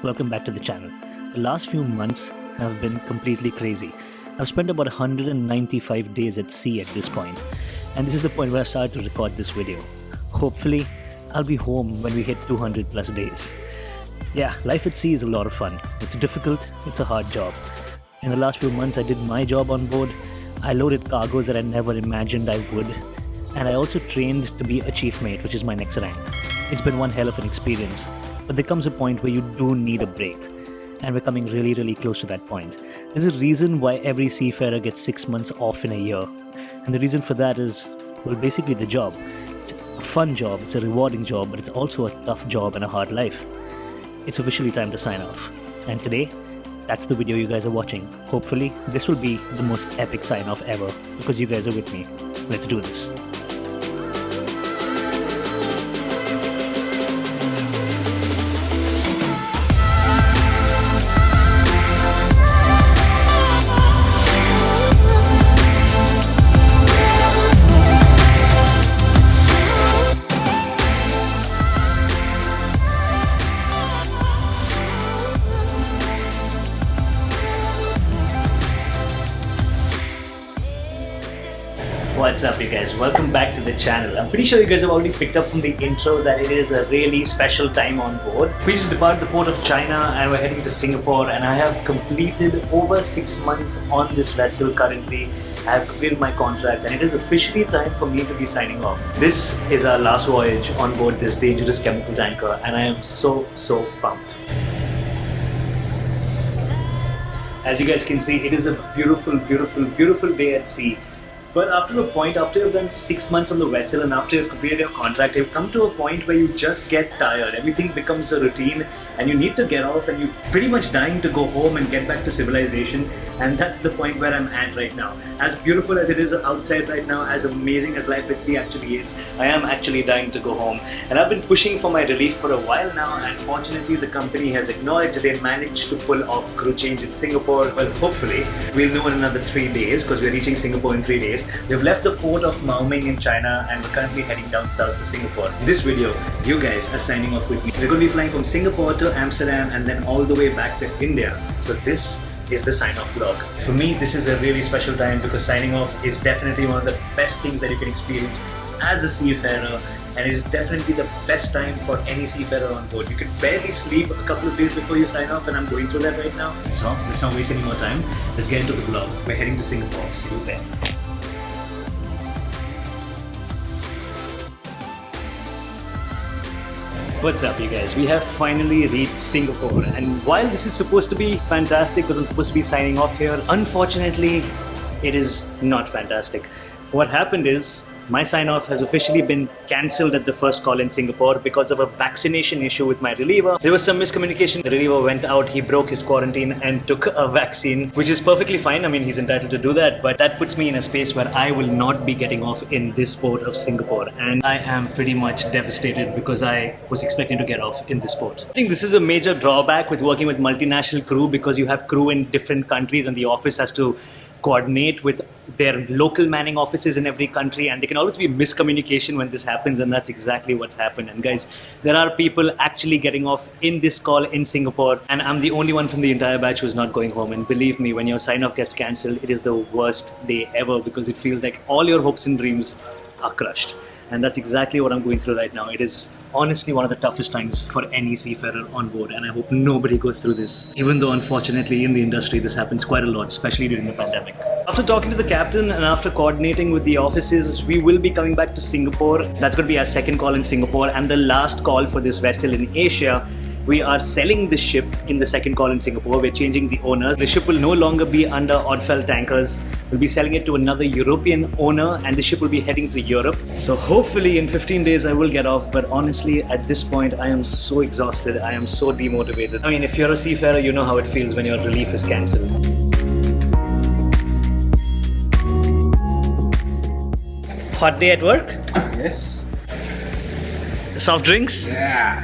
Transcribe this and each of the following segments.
welcome back to the channel. The last few months have been completely crazy. I've spent about 195 days at sea at this point, and this is the point where I started to record this video. Hopefully, I'll be home when we hit 200 plus days. Yeah, life at sea is a lot of fun. It's difficult, it's a hard job. In the last few months, I did my job on board. I loaded cargoes that I never imagined I would, and I also trained to be a chief mate, which is my next rank. It's been one hell of an experience. But there comes a point where you do need a break, and we're coming really close to that point. There's a reason why every seafarer gets 6 months off in a year, and the reason for that is, well, basically the job. It's a fun job, it's a rewarding job, but it's also a tough job and a hard life. It's officially time to sign off, and today, that's the video you guys are watching. Hopefully, this will be the most epic sign-off ever, because you guys are with me. Let's do this. What's up, you guys? Welcome back to the channel. I'm pretty sure you guys have already picked up from the intro that it is a really special time on board. We just departed the port of China and we're heading to Singapore, and I have completed over 6 months on this vessel currently. I have completed my contract and it is officially time for me to be signing off. This is our last voyage on board this dangerous chemical tanker, and I am so pumped. As you guys can see, it is a beautiful day at sea. But after a point, after you've done 6 months on the vessel and after you've completed your contract, you've come to a point where you just get tired. Everything becomes a routine and you need to get off, and you're pretty much dying to go home and get back to civilization. And that's the point where I'm at right now. As beautiful as it is outside right now, as amazing as life at sea actually is, I am actually dying to go home. And I've been pushing for my relief for a while now, and fortunately the company has acknowledged they managed to pull off crew change in Singapore. Well, hopefully we'll know in another 3 days, because we're reaching Singapore in 3 days. We've left the port of Maoming in China and we're currently heading down south to Singapore. In this video, you guys are signing off with me. We're going to be flying from Singapore to Amsterdam and then all the way back to India. So this is the sign-off vlog. For me, this is a really special time because signing off is definitely one of the best things that you can experience as a seafarer, and it is definitely the best time for any seafarer on board. You can barely sleep a couple of days before you sign off, and I'm going through that right now. So let's not waste any more time. Let's get into the vlog. We're heading to Singapore. See you there. What's up, you guys? We have finally reached Singapore, and while this is supposed to be fantastic because I'm supposed to be signing off here, unfortunately it is not fantastic. What happened is my sign-off has officially been cancelled at the first call in Singapore because of a vaccination issue with my reliever. There was some miscommunication. The reliever went out, he broke his quarantine and took a vaccine, which is perfectly fine. I mean, he's entitled to do that, but that puts me in a space where I will not be getting off in this port of Singapore, and I am pretty much devastated because I was expecting to get off in this port. I think this is a major drawback with working with multinational crew, because you have crew in different countries and the office has to coordinate with their local manning offices in every country, and there can always be miscommunication when this happens, and that's exactly what's happened. And guys, there are people actually getting off in this call in Singapore, and I'm the only one from the entire batch who's not going home. And believe me, when your sign-off gets cancelled, it is the worst day ever, because it feels like all your hopes and dreams are crushed. And that's exactly what I'm going through right now. It is honestly one of the toughest times for any seafarer on board, and I hope nobody goes through this. Even though unfortunately in the industry this happens quite a lot, especially during the pandemic. After talking to the captain and after coordinating with the offices, we will be coming back to Singapore. That's going to be our second call in Singapore and the last call for this vessel in Asia. We are selling this ship in the second call in Singapore. We're changing the owners. The ship will no longer be under Oddfell Tankers. We'll be selling it to another European owner, and the ship will be heading to Europe. So hopefully in 15 days I will get off, but honestly at this point I am so exhausted. I am so demotivated. I mean, if you're a seafarer, you know how it feels when your relief is cancelled. Hot day at work? Yes. soft drinks? Yeah.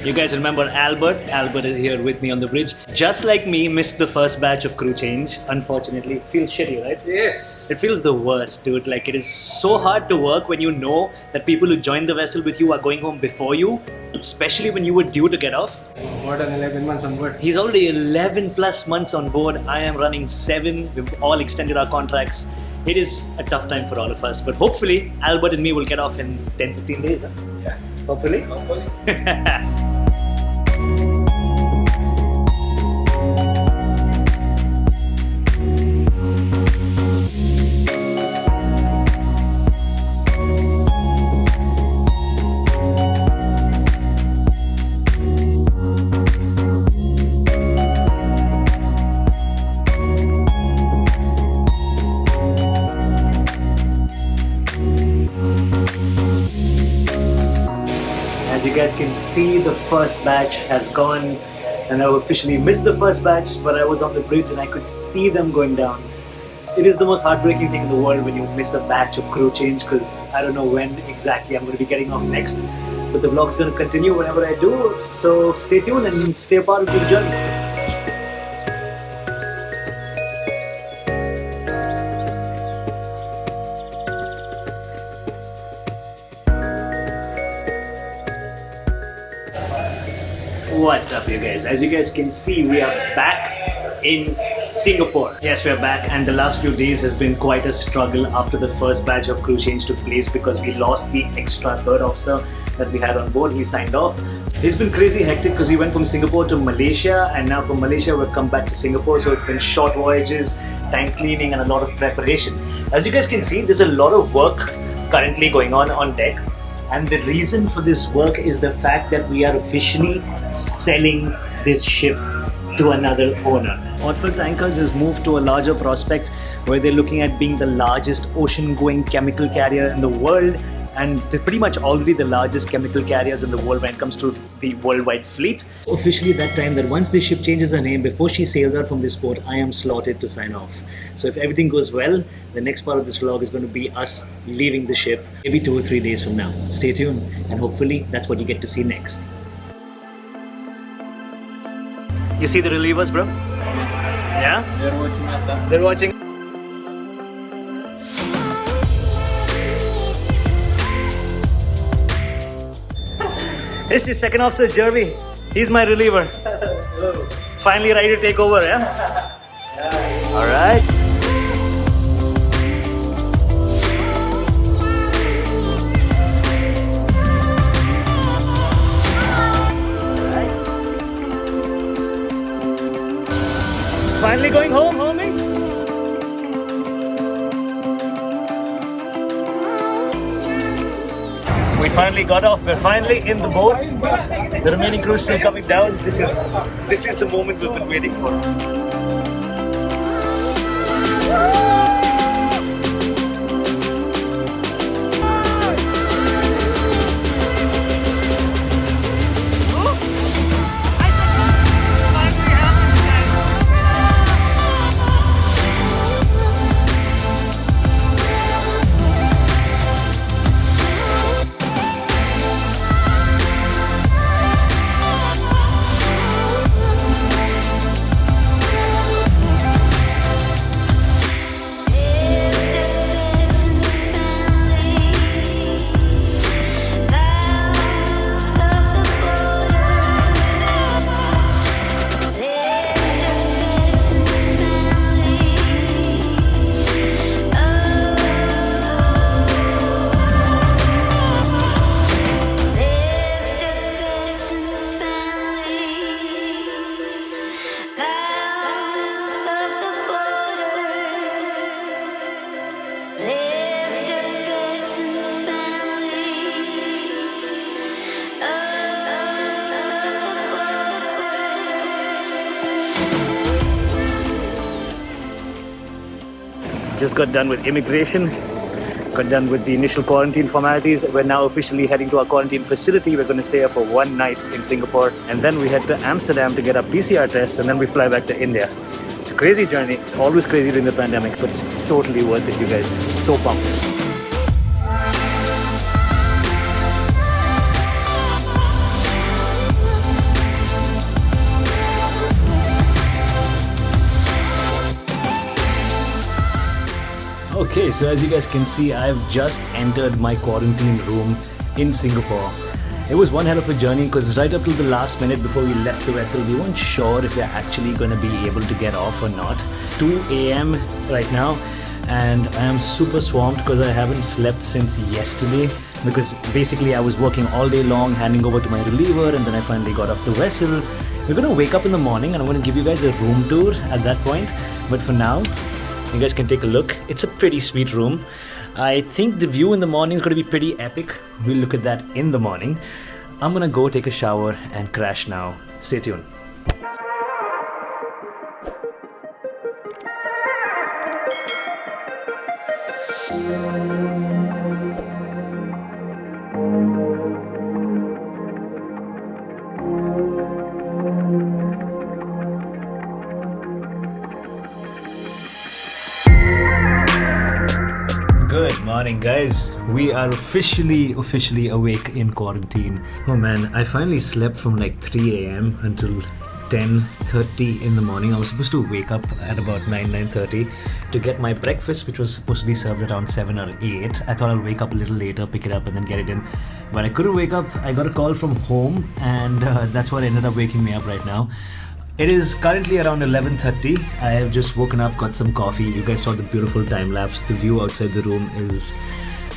You guys remember Albert? Albert is here with me on the bridge. Just like me, missed the first batch of crew change. Unfortunately, it feels shitty, right? Yes. It feels the worst, dude. Like, it is so hard to work when you know that people who joined the vessel with you are going home before you, especially when you were due to get off. More than 11 months on board. He's already 11 plus months on board. I am running 7. We've all extended our contracts. It is a tough time for all of us, but hopefully Albert and me will get off in 10-15 days. Huh? Yeah. Hopefully. As you guys can see, the first batch has gone, and I've officially missed the first batch, but I was on the bridge and I could see them going down. It is the most heartbreaking thing in the world when you miss a batch of crew change, because I don't know when exactly I'm going to be getting off next, but the vlog's going to continue whenever I do, so stay tuned and stay a part of this journey. What's up, you guys? As you guys can see, we are back in Singapore. Yes, we are back, and the last few days has been quite a struggle after the first batch of crew change took place because we lost the extra third officer that we had on board. He signed off. It's been crazy hectic because we went from Singapore to Malaysia, and now from Malaysia we've come back to Singapore, so it's been short voyages, tank cleaning and a lot of preparation. As you guys can see, there's a lot of work currently going on deck. And the reason for this work is the fact that we are officially selling this ship to another owner. Oddful Tankers has moved to a larger prospect where they're looking at being the largest ocean-going chemical carrier in the world, and they're pretty much already the largest chemical carriers in the world when it comes to the worldwide fleet. Officially that time that once this ship changes her name, before she sails out from this port, I am slotted to sign off. So if everything goes well, the next part of this vlog is going to be us leaving the ship maybe 2 or 3 days from now. Stay tuned, and hopefully that's what you get to see next. You see the relievers, bro? Yeah? They're watching us. They're watching. This is second officer Jeremy. He's my reliever. Hello. Finally ready to take over, yeah? Yeah. Alright. Finally going home, homie? We finally got off. We're finally in the boat. The remaining crew is still coming down. This is the moment we've been waiting for. Just got done with immigration, got done with the initial quarantine formalities. We're now officially heading to our quarantine facility. We're going to stay here for 1 night in Singapore, and then we head to Amsterdam to get our PCR test, and then we fly back to India. It's a crazy journey. It's always crazy during the pandemic, but it's totally worth it, you guys. So pumped. Okay, so as you guys can see, I've just entered my quarantine room in Singapore. It was one hell of a journey because right up to the last minute before we left the vessel, we weren't sure if we're actually going to be able to get off or not. 2 a.m. right now, and I am super swamped because I haven't slept since yesterday, because basically I was working all day long handing over to my reliever, and then I finally got off the vessel. We're going to wake up in the morning and I'm going to give you guys a room tour at that point, but for now you guys can take a look. It's a pretty sweet room. I think the view in the morning is going to be pretty epic. We'll look at that in the morning. I'm going to go take a shower and crash now. Stay tuned. Good morning, guys. We are officially awake in quarantine. Oh man, I finally slept from like 3 a.m. until 10:30 in the morning. I was supposed to wake up at about 9:30 to get my breakfast, which was supposed to be served around 7 or 8. I thought I'll wake up a little later, pick it up and then get it in, but I couldn't wake up. I got a call from home, and that's what ended up waking me up right now. It is currently around 11:30. I have just woken up, got some coffee. You guys saw the beautiful time lapse. The view outside the room is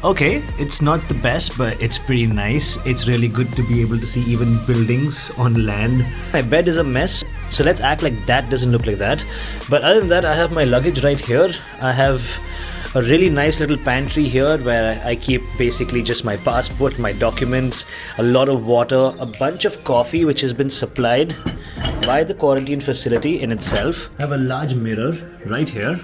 okay. It's not the best, but it's pretty nice. It's really good to be able to see even buildings on land. My bed is a mess, so let's act like that doesn't look like that. But other than that, I have my luggage right here. I have a really nice little pantry here where I keep basically just my passport, my documents, a lot of water, a bunch of coffee which has been supplied by the quarantine facility in itself. I have a large mirror right here,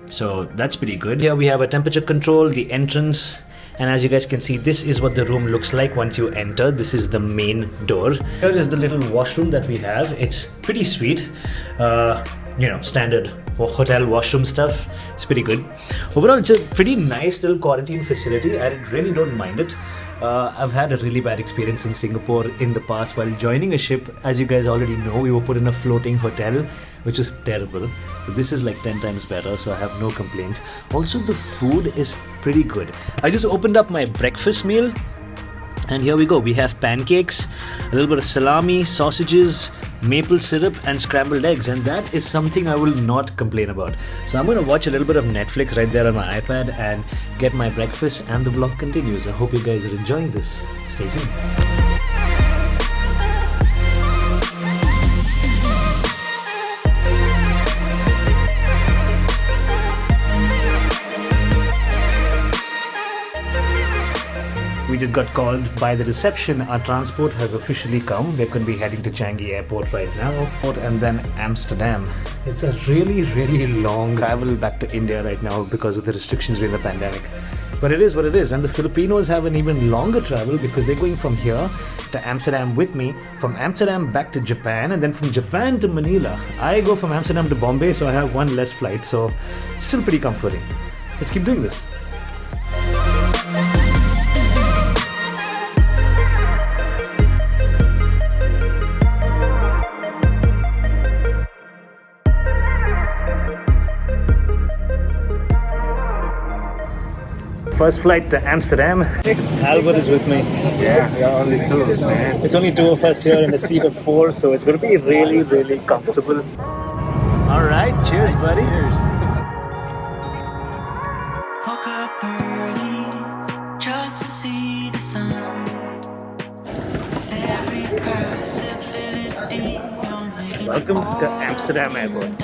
so that's pretty good. Here we have a temperature control, the entrance, and as you guys can see, this is what the room looks like once you enter. This is the main door. Here is the little washroom that we have. It's pretty sweet. You know, standard hotel washroom stuff. It's pretty good. Overall, it's a pretty nice little quarantine facility. I really don't mind it. I've had a really bad experience in Singapore in the past while joining a ship. As you guys already know, we were put in a floating hotel, which was terrible. But this is like 10 times better, so I have no complaints. Also, the food is pretty good. I just opened up my breakfast meal, and here we go. We have pancakes, a little bit of salami, sausages, maple syrup and scrambled eggs, and that is something I will not complain about. So I'm going to watch a little bit of Netflix right there on my iPad and get my breakfast, and the vlog continues. I hope you guys are enjoying this. Stay tuned. We just got called by the reception. Our transport has officially come. We're going to be heading to Changi Airport right now, and then Amsterdam. It's a really long travel back to India right now because of the restrictions during the pandemic. But it is what it is. And the Filipinos have an even longer travel because they're going from here to Amsterdam with me, from Amsterdam back to Japan, and then from Japan to Manila. I go from Amsterdam to Bombay, so I have one less flight, so still pretty comforting. Let's keep doing this. First flight to Amsterdam. Albert is with me. Yeah, we are only two, man. It's only two of us here in a seat of 4, so it's going to be really comfortable. Alright, cheers buddy. Cheers. Woke up early just to see the sun. With every possibility, Welcome to Amsterdam Airport.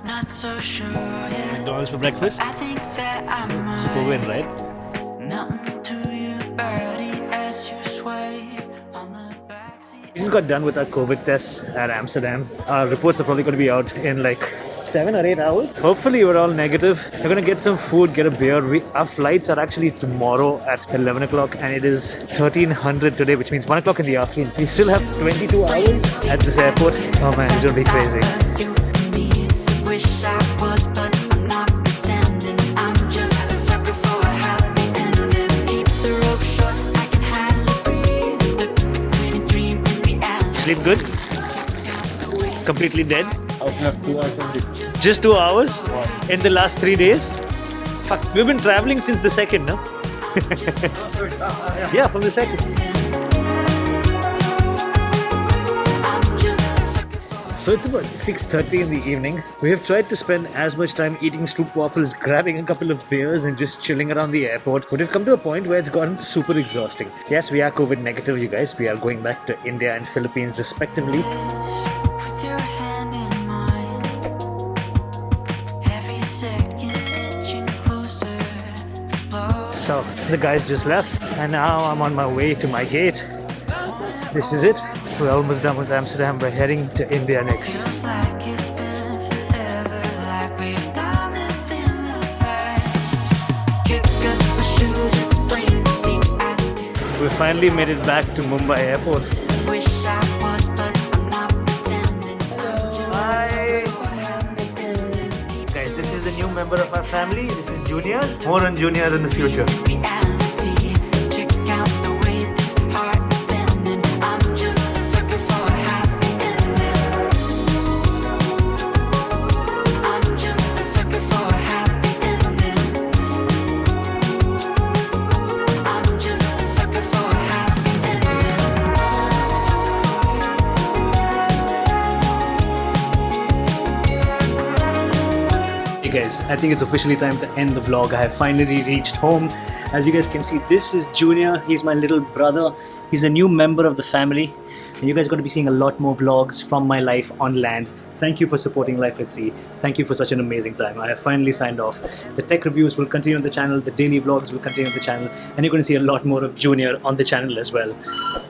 Not so sure yet. McDonald's for breakfast. I think that I might. Super win, right? Nothing to your body as you sway on the backseat. We just got done with our COVID tests at Amsterdam. Our reports are probably going to be out in like 7 or 8 hours. Hopefully we're all negative. We're going to get some food, get a beer. Our flights are actually tomorrow at 11 o'clock and it is 1300 today, which means 1 o'clock in the afternoon. We still have 22 hours at this airport. Oh man, it's going to be crazy. Wish I was, but I'm not pretending. I'm just a sucker for a happy ending. Keep the rope short, I can hardly breathe. Stuck between a dream and reality. Sleep good? Completely dead? I have 2 hours only. Just 2 hours? In the last 3 days? Fuck, we've been traveling since the second, no? Yeah, from the second. So it's about 6:30 in the evening. We have tried to spend as much time eating stroop waffles, grabbing a couple of beers and just chilling around the airport. But we've come to a point where it's gotten super exhausting. Yes, we are COVID negative, you guys. We are going back to India and Philippines respectively. With your hand in mine, every second inching closer, explore. So the guys just left and now I'm on my way to my gate. This is it. We're almost done with Amsterdam. We're heading to India next. Feels like it's been forever, like we've done this in the past. Kick up my shoes, it's plain to see I do. We finally made it back to Mumbai airport. Wish I was, but I'm not pretending. I'm just Hi. for happy ending. Guys, this is the new member of our family. This is Junior. More on Junior in the future. Reality, check out the way this heart is bending. I'm just a sucker for a happy ending. I'm just a sucker for a happy ending. I'm just a sucker for a happy ending. Hey guys, I think it's officially time to end the vlog. I have finally reached home. As you guys can see, this is Junior. He's my little brother. He's a new member of the family. And you guys are going to be seeing a lot more vlogs from my life on land. Thank you for supporting Life at Sea. Thank you for such an amazing time. I have finally signed off. The tech reviews will continue on the channel. The daily vlogs will continue on the channel. And you're going to see a lot more of Junior on the channel as well.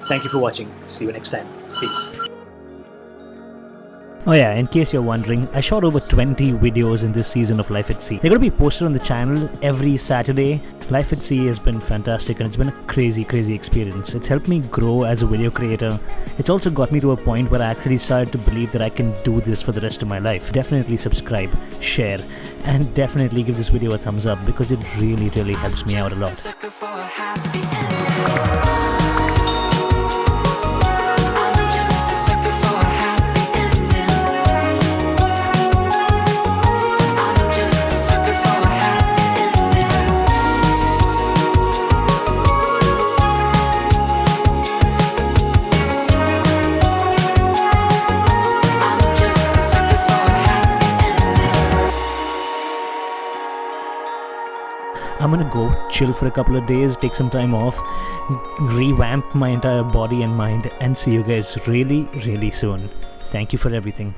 Thank you for watching. See you next time. Peace. Oh yeah, in case you're wondering, I shot over 20 videos in this season of Life at Sea. They're going to be posted on the channel every Saturday. Life at Sea has been fantastic and it's been a crazy experience. It's helped me grow as a video creator. It's also got me to a point where I actually started to believe that I can do this for the rest of my life. Definitely subscribe, share, and definitely give this video a thumbs up because it really helps me out a lot. Sucker for a happy ending. I'm just a sucker for a happy ending. I'm just a sucker for a happy ending. I'm just a sucker for a happy ending. I'm gonna go chill for a couple of days, take some time off, revamp my entire body and mind, and see you guys really soon. Thank you for everything.